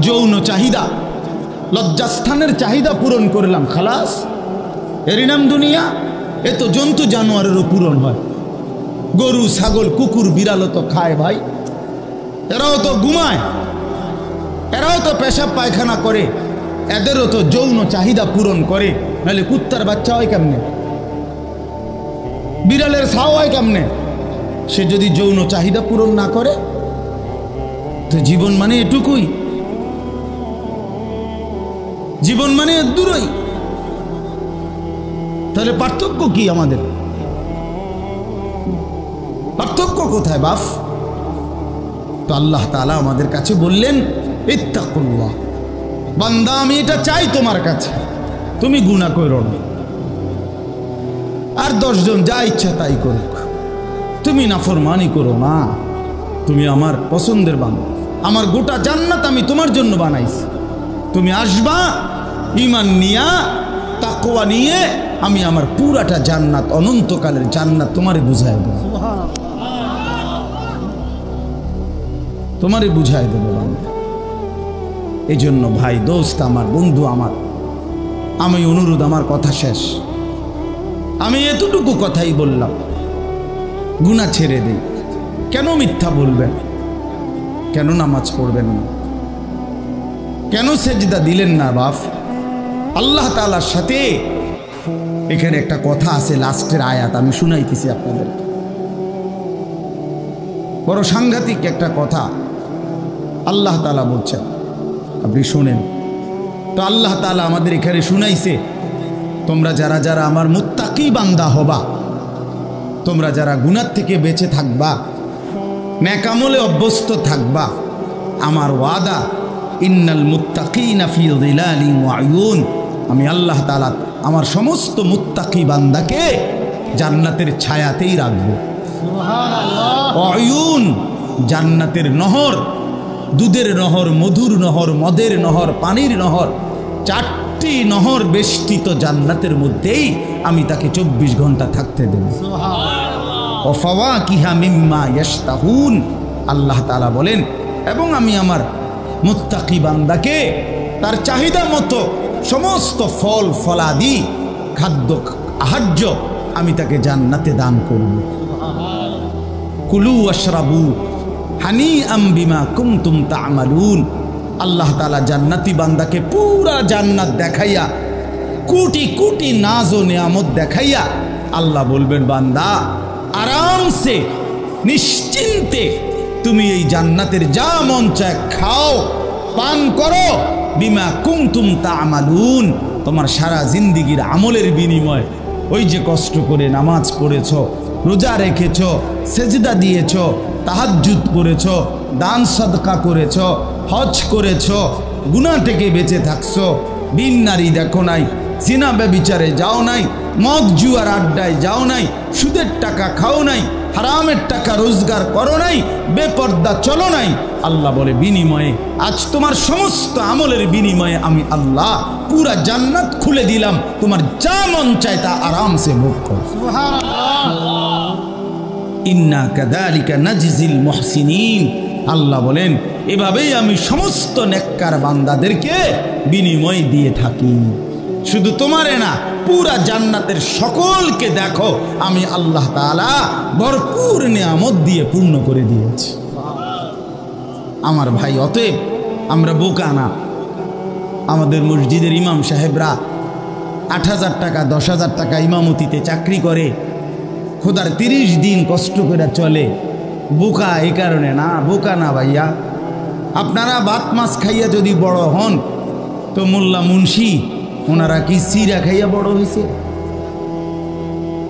যৌন চাহিদা, লজ্জাস্থানের চাহিদা পূরণ করলাম, খালাস, এরই নাম দুনিয়া? এ তো জন্তু জানোয়ারেরও পূরণ হয়। গরু, ছাগল, কুকুর, বিড়ালও তো খায় ভাই, এরাও তো ঘুমায়, এরাও তো পেশাব পায়খানা করে, এদেরও তো যৌন চাহিদা পূরণ করে। নাহলে কুত্তার বাচ্চা হয় কেমনে? বিড়ালের ছাও হয় কেমনে? সে যদি যৌন চাহিদা পূরণ না করে, তো জীবন মানে এটুকুই, জীবন মানে দূরই। তাহলে পার্থক্য কি আমাদের? পার্থক্য কোথায় বাপ? তো আল্লাহ তাআলা আমাদের কাছে বললেন, ইত্তাকুল্লাহ, বান্দা আমি এটা চাই তোমার কাছে, তুমি গুনাহ করো না, আর 10 জন যা ইচ্ছা তাই করুক, তুমি নাফরমানি করো না। তুমি আমার পছন্দের বান্দা, আমার গোটা জান্নাত আমি তোমার জন্য বানাইছি। তুমি আসবা ঈমান নিয়া, তাকওয়া নিয়ে, আমি আমার পুরাটা জান্নাত, অনন্তকালের জান্নাত তোমারে বুঝাই দেব, তোমারে বুঝাই দেব বান্দা। এই জন্য ভাই, দোস্ত আমার, বন্ধু আমার, আমি অনুরোধ, আমার কথা শেষ, আমি এতটুকু কথাই বললাম, গুনাহ ছেড়ে দেই। কেন মিথ্যা বলবেন? কেন নামাজ পড়বেন না? কেন সেজদা দিলেন না বাপ? আল্লাহ তাআলার সাথে এখানে একটা কথা আছে, লাস্টের আয়াত আমি শুনাইতেছি আপনাদের, বড় সাংঘাতিক একটা কথা আল্লাহ তাআলা বলছেন, আপনি শুনেন। তো আল্লাহ তাআলা আমাদের এখানে শুনাইছে, তোমরা যারা যারা আমার মুত্তাকি বান্দা হবা, তোমরা যারা গুনাহ থেকে বেঁচে থাকবা, নেক আমলে অভ্যস্ত থাকবা, আমার ওয়াদা, ইন্নাল মুত্তাকিনা ফি যিলালিন ওয়া আয়ুন, আমি আল্লাহ তাআলা আমার সমস্ত মুত্তাকি বান্দাকে জান্নাতের ছায়াতেই রাখবো। সুবহানাল্লাহ। আয়ুন, জান্নাতের নহর, দুধের নহর, মধুর নহর, মদের নহর, পানির নহর, 4টি নহর বেষ্টিত জান্নাতের মধ্যেই আমি তাকে 24 ঘন্টা থাকতে দেব। সুবহানাল্লাহ। ওয়া ফাওয়াকিহা মিম্মা ইয়াশতাহুন, আল্লাহ তাআলা বলেন, এবং আমি আমার মুত্তাকি বান্দাকে তার চাহিদা মতো সমস্ত ফল ফলাদি, খাদ্য আহার্য আমি তাকে জান্নাতে দান করব। কুলু ওয়াশরাবু হানিআম বিমা কুনতুম তা'মালুন, আল্লাহ তাআলা জান্নাতি বান্দাকে পুরা জান্নাত দেখাইয়া, কোটি কোটি নাজ ও নিয়ামত দেখাইয়া আল্লাহ বলবেন, বান্দা আরামসে নিশ্চিন্তে তুমি এই জান্নাতের যা মন চায় খাও, পান করো, বিমা কুনতুম তা'মালুন, তোমার সারা জিন্দেগীর আমলের বিনিময়, ওই যে কষ্ট করে নামাজ পড়েছো, রোজা রেখেছো, সেজদা দিয়েছো, তাহাজ্জুদ করেছো, দান সদকা করেছো, হজ করেছো, গুনাহ থেকে বেঁচে থাকছো, বিন নারী দেখো নাই, জিনা ব্যভিচারে যাও নাই, মদ জুয়ার আড্ডায় যাও নাই, সুদের টাকা খাও নাই, হারামের টাকা রোজগার করো নাই, বেপর্দা চলো নাই। আল্লাহ বলে, বিনিময়ে আজ তোমার সমস্ত আমলের বিনিময়ে আমি আল্লাহ পুরা জান্নাত খুলে দিলাম, তোমার যা মন চায় তা আরামসে ভোগ করো। সুবহানাল্লাহ। ইন্না কাযালিকা নাজজিল মুহসিনিন, আল্লাহ বলেন, এভাবেই আমি সমস্ত নেককার বান্দাদেরকে বিনিময় দিয়ে থাকি। শুধু তোমারে না, পুরা জান্নাতের সকলকে দেখো, আমি আল্লাহ তাআলা ভরপুর নিয়ামত দিয়ে পূর্ণ করে দিয়েছি। আমার ভাই, অতএব আমরা বোকা না। আমাদের মসজিদের ইমাম সাহেবরা 8,000 টাকা 10,000 টাকা ইমামতিতে চাকরি করে, খোদার 30 দিন কষ্ট করে চলে। বোকা এই কারণে না, বোকা না ভাইয়া। আপনারা ভাত মাছ খাইয়া যদি বড় হন, তো মোল্লা মুন্সি ওনারা কি সিরা খাইয়া বড় হয়েছে?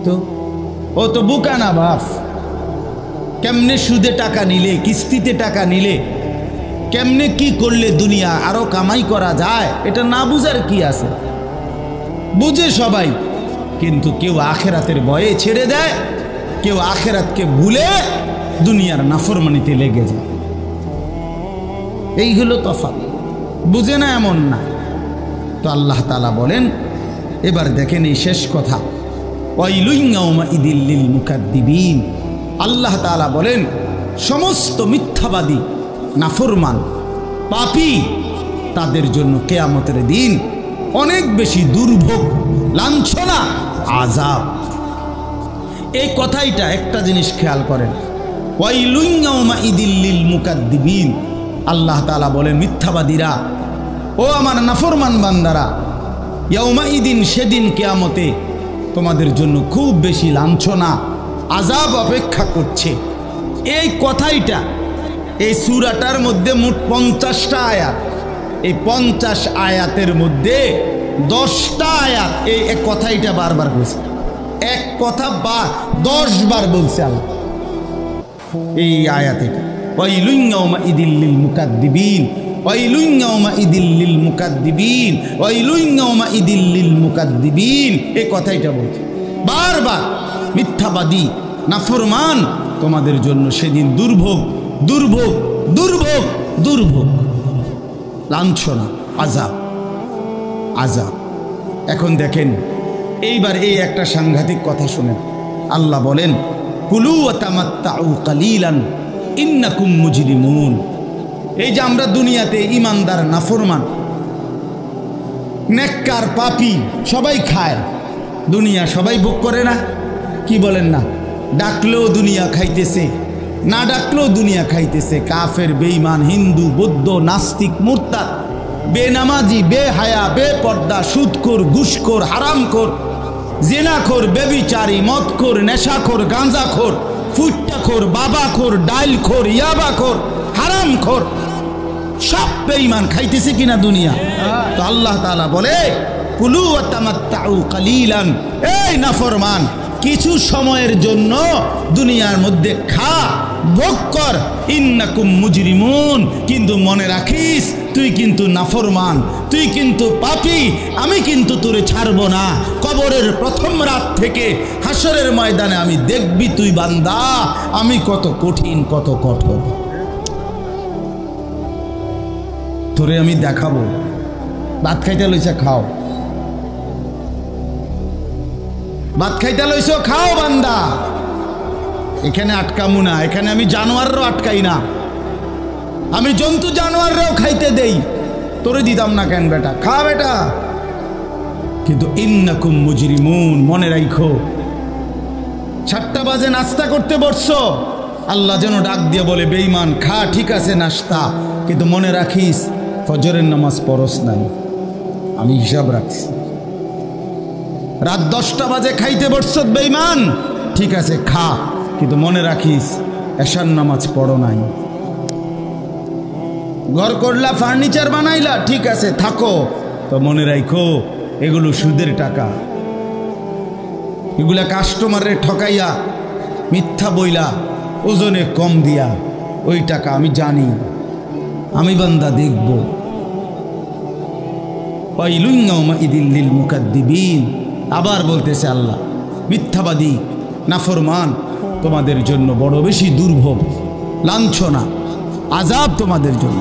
তো ও তো বোকা না বাপ। কেমনে সুদে টাকা নিলে, কিস্তিতে টাকা নিলে, কেমনে কি করলে দুনিয়া আরো কামাই করা যায়, এটা না বুঝার কি আছে? বুঝে সবাই, কিন্তু কেউ আখেরাতের ভয়ে ছেড়ে দেয়, কেউ আখেরাতকে ভুলে দুনিয়ার নাফরমানিতে লেগে যায়। এই হলো তফাৎ, বুঝে না এমন না। তো আল্লাহ তাআলা বলেন, এবার দেখেন এই শেষ কথা, ওয়াইলুন ইয়াউমাইযিল লিল মুকাদ্দিবিন, আল্লাহ তাআলা বলেন, সমস্ত মিথ্যাবাদী, নাফরমান, পাপী, তাদের জন্য কিয়ামতের দিন অনেক বেশি দুর্ভোগ, লাঞ্ছনা, আযাব। এই কথাইটা একটা জিনিস খেয়াল করেন, ওয়াইলুন ইয়াউমাইযিল লিল মুকাদ্দিবিন, আল্লাহ তাআলা বলেন, মিথ্যাবাদীরা, ও আমার নাফরমান বান্দারা, ইয়াউমাইদিন, সেদিন কিয়ামতে তোমাদের জন্য খুব বেশি লাঞ্ছনা, আযাব অপেক্ষা করছে। এই কথাইটা এই সূরাটার মধ্যে মোট 50টা আয়াত। এই 50 আয়াতের মধ্যে 10টা আয়াত এই কথাইটা বারবার বলছে। এক কথা বা 10 বার বলছে আল্লাহ এই আয়াতে। ওয়াইলুন ইয়াউমাইযিল লিল মুকাদ্দিবিন, ওয়াইলুন ইয়াউমাইযিল লিল মুকাদ্দিবিন, ওয়াইলুন ইয়াউমাইযিল লিল মুকাদ্দিবিন, এই কথাইটা বলছে। বারবার মিথ্যাবাদী নাফরমান তোমাদের জন্য সেদিন দুর্ভোগ দুর্ভোগ দুর্ভোগ দুর্ভোগ, লাঞ্ছনা, আযাব আযাব। এখন দেখেন এইবার এই একটা সাংঘাতিক কথা শুনেন। আল্লাহ বলেন কুলু ওয়া তামাত্তাউ কালিলান ইন্নাকুম মুজরিমুন। এই যে আমরা দুনিয়াতে ইমানদার নাফরমান নেককার পাপী সবাই খায়, দুনিয়া সবাই ভোগ করে না? কি বলেন না? ডাকলেও দুনিয়া খাইতেছে, না ডাকলেও দুনিয়া খাইতেছে। কাফের, বেঈমান, হিন্দু, বৌদ্ধ, নাস্তিক, মুরতাদ, বেনামাজি, বেহায়া, বেপর্দা, সুদখোর, ঘুষখোর, হারামখোর, জিনাখোর, বেবিচারী, মদখোর, নেশাখোর, গাঁজাখোর, ফুট্টাখোর, বাবাখোর, ডাইলখোর, ইয়াবাখোর, হারামখোর, সব বেঈমান খাইতেছে কিনা দুনিয়া? তো আল্লাহ তাআলা বলে কুলু ওয়া তামাত্তাউ কালিলান, এই নাফরমান কিছু সময়ের জন্য দুনিয়ার মধ্যে খা, ভোগ কর, ইন্নাকুম মুজরিমুন, কিন্তু মনে রাখিস তুই কিন্তু নাফরমান, তুই কিন্তু পাপী, আমি কিন্তু তোরে ছাড়ব না। কবরের প্রথম রাত থেকে হাসরের ময়দানে আমি দেখবি তুই বান্দা আমি কত কঠিন কত কঠোর, তোরে আমি দেখাবো। ভাত খাইতে লইছে খাও, ভাত খাইতে লইছো খাও বান্দা, এখানে আটকামু না, এখানে আমি জানোয়াররাও আটকাই না, আমি জন্তু জানোয়াররাও খাইতে দেই, তোরে দিতাম না কেন বেটা, খা বেটা। কিন্তু ইন্নাকুম মুজরিমুন, মনে রাখো 7টা বাজে নাস্তা করতে বসছো, আল্লাহ যেন ডাক দিয়ে বলে বেঈমান খা, ঠিক আছে নাস্তা, কিন্তু মনে রাখিস ফজরের নামাজ পড়স নাই, আমি হিসাব রাখছি। রাত 10টা বাজে খাইতে বসছ বেঈমান, ঠিক আছে খা, কিন্তু মনে রাখিস এশার নামাজ পড়ো নাই। ঘর করলা, ফার্নিচার বানাইলা, ঠিক আছে থাকো, তো মনে রাখো এগুলো সুদের টাকা, এগুলা কাস্টমারের ঠকাইয়া মিথ্যা বইলা ওজনে কম দিয়া ওই টাকা আমি জানি, আমি বান্দা দেখব। ওয়াইলুন ইয়াউমাইযিল লিল মুকাদ্দিবিন, আবার বলতেছে আল্লাহ মিথ্যাবাদী নাফরমান তোমাদের জন্য বড় বেশি দুর্ভোগ, লাঞ্ছনা, আযাব তোমাদের জন্য,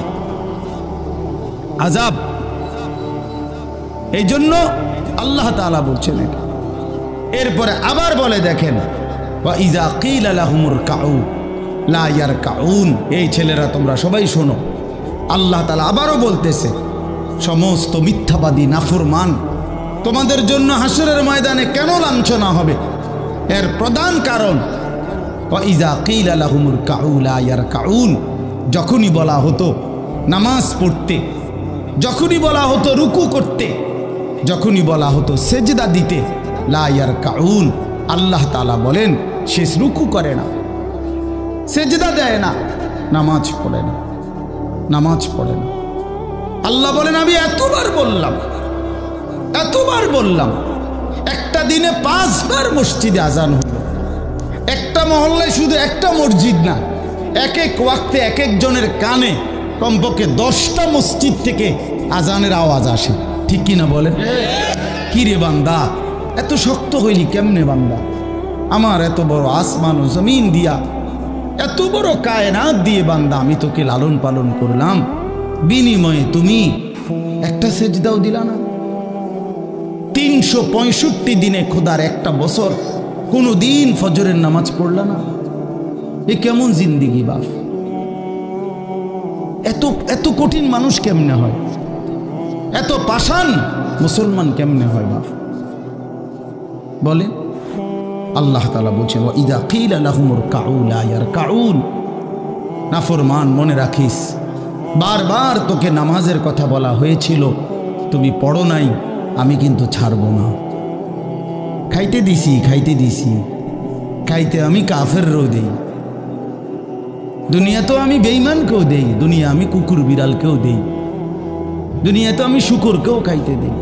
আযাব। এই জন্য আল্লাহ তাআলা বলছেন এটা। এরপরে আবার বলে দেখেন ওয়া ইযা কিলা লাহুমুর কাউ লা ইয়ারকাউন, এই ছেলেরা তোমরা সবাই শোনো, আল্লাহ তাআলা আবারও বলতেছে সমস্ত মিথ্যাবাদী নাফরমান তোমাদের জন্য হাসরের ময়দানে কেন লাঞ্ছনা হবে, এর প্রধান কারণ ওয়া ইযা কিলা লাহুমুর কাউ লা ইয়ারকাউন, যখনই বলা হতো নামাজ পড়তে, যখনই বলা হতো রুকু করতে, যখনই বলা হতো সেজদা দিতে, লা ইয়ারকাউন, আল্লাহ তাআলা বলেন সে রুকু করে না, সেজদা দেয় না, নামাজ পড়ে না, নামাজ পড়ে না। আল্লাহ বলেন আমি এতবার বললাম, এতবার বললাম, একটা দিনে 5 বার মসজিদে আজান হলো, একটা মহল্লায় শুধু একটা মসজিদ না, এক এক ওয়াক্তে এক একজনের কানে কমপক্ষে 10টা মসজিদ থেকে আজানের আওয়াজ আসে, ঠিক কিনা বলেন? কি রে বান্দা এত শক্ত হইলি কেমনে বান্দা, আমার এত বড় আসমান ও জমিন দিয়া, এত বড় কায়নাত দিয়ে বান্দা আমি তোকে লালন পালন করলাম, বিনিময়ে তুমি একটা সেজদাও দিলা না। 365 দিনে খোদার একটা বছর কোনো দিন ফজরের নামাজ পড়লা না, এ কেমন জিন্দিগি বাপ? এত এত কঠিন মানুষ কেমনে হয়, এত পাষাণ মুসলমান কেমনে হয় বাপ বলেন? আল্লাহ তাআলা বলছেন ওয়া ইযা কিলা লাহুমুর কাউ লা ইয়ারকাউন, নাফরমান মনে রাখিস বারবার তোকে নামাজের কথা বলা হয়েছিল, তুমি পড়ো নাই, আমি কিন্তু ছাড়ব না। খাইতে দিছি, খাইতে দিছি, খাইতে আমি কাফেরও দেই, দুনিয়া তো আমি বেঈমানকেও দেই, দুনিয়া আমি কুকুর বিড়ালকেও দেই, দুনিয়া তো আমি শুকরকেও খাইতে দেই।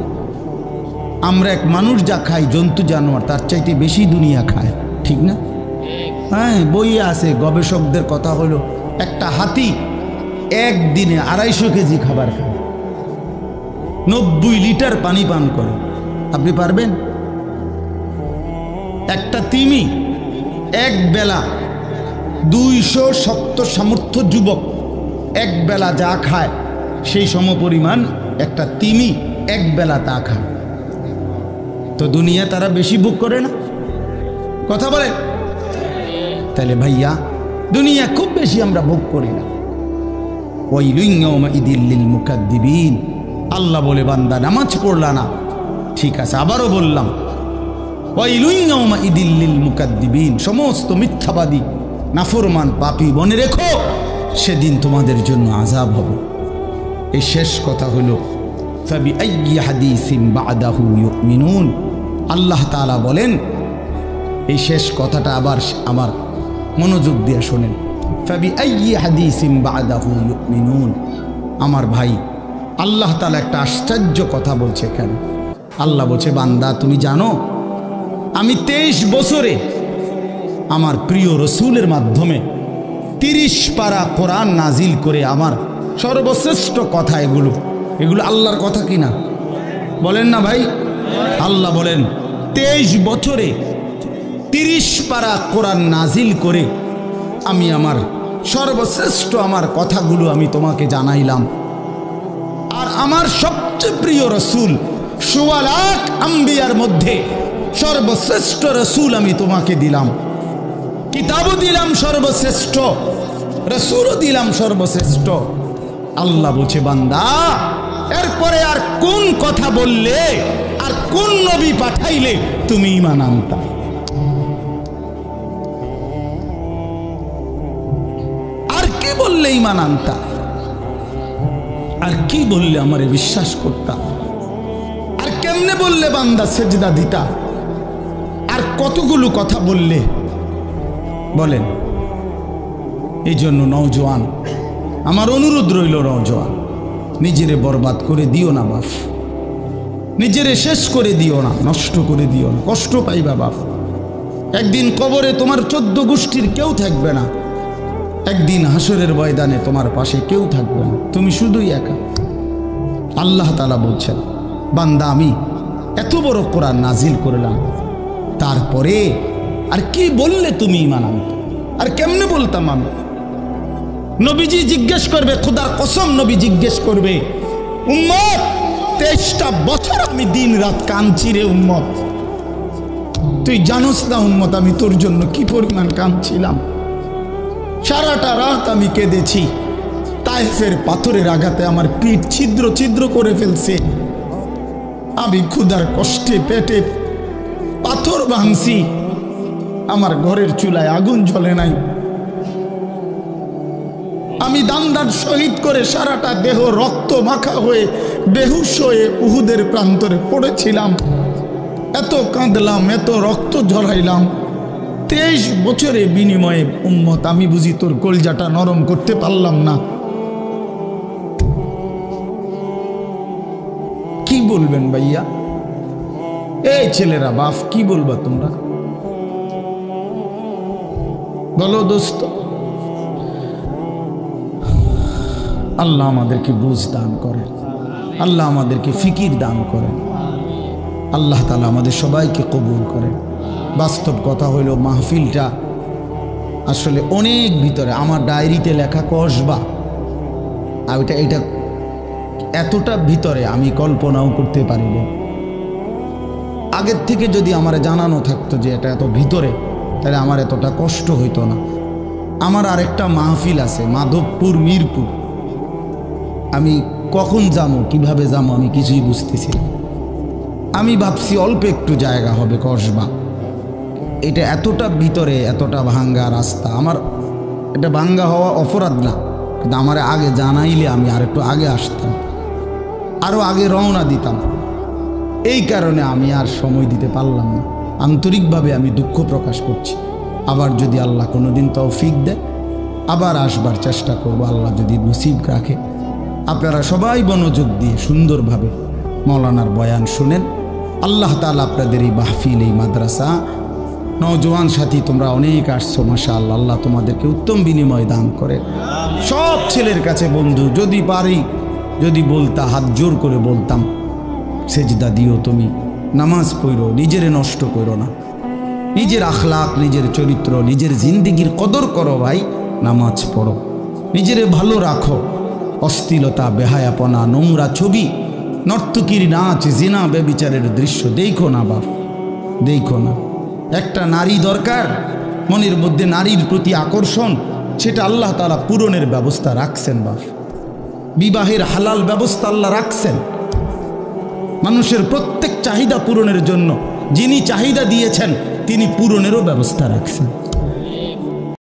আমরা এক মানুষ যা খাই জন্তু জানোয়ার তার চাইতে বেশি দুনিয়া খায়, ঠিক না? হ্যাঁ, বইয়ে আছে, গবেষকদের কথা হলো একটা হাতি একদিনে 250 কেজি খাবার খায়, 90 লিটার পানি পান করে। আপনি পারবেন? একটা তিমি এক বেলা 200 শক্ত সামর্থ্য যুবক এক বেলা যা খায় সেই সমপরিমাণ একটা তিমি এক বেলা তা খায়। তো দুনিয়া তারা বেশি ভোগ করে না? কথা বলে। তাহলে ভাইয়া দুনিয়া খুব বেশি আমরা ভোগ করি না। ওয়াইলুন ইয়াউমাইযিল লিল মুকাদ্দিবিন। আল্লাহ বলে বান্দা নামাজ পড়লা না, ঠিক আছে, আবারও বললাম ওয়াইলুন ইয়াউমাইযিল লিল মুকাদ্দিবিন, সমস্ত মিথ্যাবাদী নাফরমান পাপী মনে রেখো সেদিন তোমাদের জন্য আযাব হবে। এই শেষ কথা হলো ফাবিআইয়ি হাদিসিন বা'দাহু ইউমিনুন। আল্লাহ তাআলা বলেন, এই শেষ কথাটা আবার আমার মনোযোগ দিয়ে শোনেন, ফাবিআইয়ি হাদিসিন বা'দাহু ইউমিনুন। আমার ভাই, আল্লাহ তাআলা একটা আশ্চর্য কথা বলছে এখানে। আল্লাহ বলছে, বান্দা তুমি জানো আমি 23 বছরে আমার প্রিয় রসুলের মাধ্যমে 30 পারা কোরআন নাজিল করে আমার সর্বশ্রেষ্ঠ কথা এগুলো আল্লাহর কথা কিনা? বলেন না ভাই? আল্লাহ বলেন 23 বছরে 30 পারা কোরআন নাজিল করে আমি আমার সর্বশ্রেষ্ঠ আমার কথাগুলো আমি তোমাকে জানাইলাম। আর আমার সবচেয়ে প্রিয় রসুল 1.25 লাখ আম্বিয়ার মধ্যে সর্বশ্রেষ্ঠ রসুল আমি তোমাকে দিলাম, কিতাবও দিলাম সর্বশ্রেষ্ঠ, রসুলও দিলাম সর্বশ্রেষ্ঠ। আল্লাহ বলছে, বান্দা এরপরে আর কোন কথা বললে আর কোন নবী পাঠাইলে তুমি ঈমান আনতা? আর কি বললে ঈমান আনতা? আর কি বললে আমারে বিশ্বাস করতা? আর কেমনে বললে বান্দা সেজদা দিতা? আর কতগুলো কথা বললে বলেন? এই জন্য নওজোয়ান, আমার অনুরোধ রইল, নওজোয়ান নিজেরে বরবাদ করে দিও না বাপ, নিজেরে শেষ করে দিও না, নষ্ট করে দিও না, কষ্ট পাইবা বাপ। একদিন কবরে তোমার 14 গোষ্ঠীর কেউ থাকবে না, একদিন হাসরের ময়দানে তোমার পাশে কেউ থাকবে না, তুমি শুধুই একা। আল্লাহ তাআলা বলছেন, বান্দা আমি এত বড় কোরআন নাজিল করলাম, তারপরে আর কি বললে তুমি ঈমান আনতে? আর কেমনে বলতাম আমি? নবীজি জিজ্ঞেস করবে, খোদার কসম নবী জিজ্ঞেস করবে, উম্মত 23টা বছর আমি দিন রাত কাঁদছি রে উম্মত, তুই জানোস না উম্মত আমি তোর জন্য কি পরিমাণ কাঁদছিলাম। সারাটা রাত আমি কেঁদেছি, তায়েফের পাথরের আঘাতে আমার পিঠ ছিদ্র ছিদ্র করে ফেলছে, আমি ক্ষুধার কষ্টে পেটে পাথর ভাঙছি, আমার ঘরের চুলায় আগুন জ্বলে নাই, আমি দান্দার শহীদ করে সারাটা দেহ রক্ত মাখা হয়ে বেহুশ হয়ে উহুদের প্রান্তরে পড়েছিলাম, এত কাঁদলাম, এত রক্ত ঝরাইলাম, 23 বছরে বিনিময়ে উম্মত আমি বুঝি তোর কলজাটা নরম করতে পারলাম না। কি বলবেন ভাইয়া? এই ছেলেরা বাপ কি বলবা তোমরা? বলো দোস্ত। আল্লাহ আমাদেরকে বুঝ দান করেন, আল্লাহ আমাদেরকে ফিকির দান করেন, আল্লাহ তাআলা আমাদের সবাইকে কবুল করেন। বাস্তব কথা হইল মাহফিলটা আসলে অনেক ভিতরে, আমার ডায়েরিতে লেখা কসবা, আর এটা এতটা ভিতরে আমি কল্পনাও করতে পারিনি। আগের থেকে যদি আমার জানানো থাকতো যে এটা এত ভিতরে, তাহলে আমার এতটা কষ্ট হইতো না। আমার আরেকটা মাহফিল আছে মাধবপুর, মিরপুর, আমি কখন যাবো কিভাবে যাবো আমি কিছুই বুঝতেছি না। আমি ভাবছি অল্প একটু জায়গা হবে কসবা, এটা এতটা ভিতরে, এতটা ভাঙ্গা রাস্তা। আমার এটা ভাঙ্গা হওয়া অপরাধ না, কিন্তু আমার আগে জানাইলে আমি আর একটু আগে আসতাম, আরও আগে রওনা দিতাম। এই কারণে আমি আর সময় দিতে পারলাম না। আন্তরিকভাবে আমি দুঃখ প্রকাশ করছি। আবার যদি আল্লাহ কোনোদিন তৌফিক দেয় আবার আসবার চেষ্টা করব, আল্লাহ যদি নসিব রাখে। আপনারা সবাই মনোযোগ দিয়ে সুন্দরভাবে মৌলানার বয়ান শুনেন। আল্লাহ তাআলা আপনাদের এই মাহফিল, এই মাদ্রাসা, নওজোয়ান সাথী তোমরা অনেক আসছো, মাশাআল্লাহ, আল্লাহ তোমাদেরকে উত্তম বিনিময় দান করে। সব ছেলের কাছে বন্ধু, যদি পারি যদি বলতা, হাত জোর করে বলতাম, সেজদা দিও, তুমি নামাজ পড়ো, নিজেরে নষ্ট করো না। নিজের আখলাক, নিজের চরিত্র, নিজের জিন্দিগির কদর করো ভাই, নামাজ পড়ো, নিজেরে ভালো রাখো। অশ্লীলতা, বেহায়াপনা, নোংরা ছবি, নর্তকীর নাচ, জিনা, ব্যভিচারের দৃশ্য দেখো না বাপ, দেখো না। একটা নারী দরকার, মনের মধ্যে নারীর প্রতি আকর্ষণ, সেটা আল্লাহ তাআলা পূরণের ব্যবস্থা রাখছেন বাপ। বিবাহের হালাল ব্যবস্থা আল্লাহ রাখছেন। মানুষের প্রত্যেক চাহিদা পূরণের জন্য যিনি চাহিদা দিয়েছেন তিনি পূরণেরও ব্যবস্থা রাখছেন।